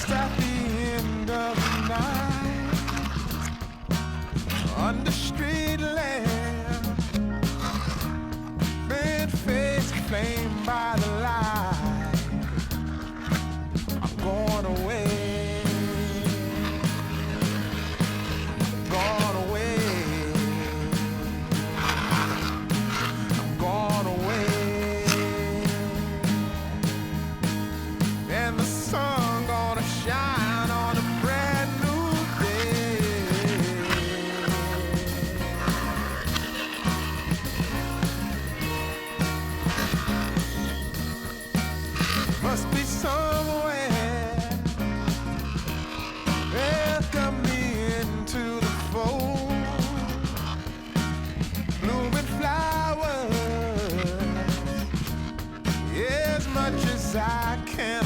Just at the end of the night, under street lamp, bent face flamed by the light. I'm going away, gone away, I'm gone away, and the sun gonna shine on a brand new day. Must be somewhere welcome me into the fold. Blooming flowers, as much as I can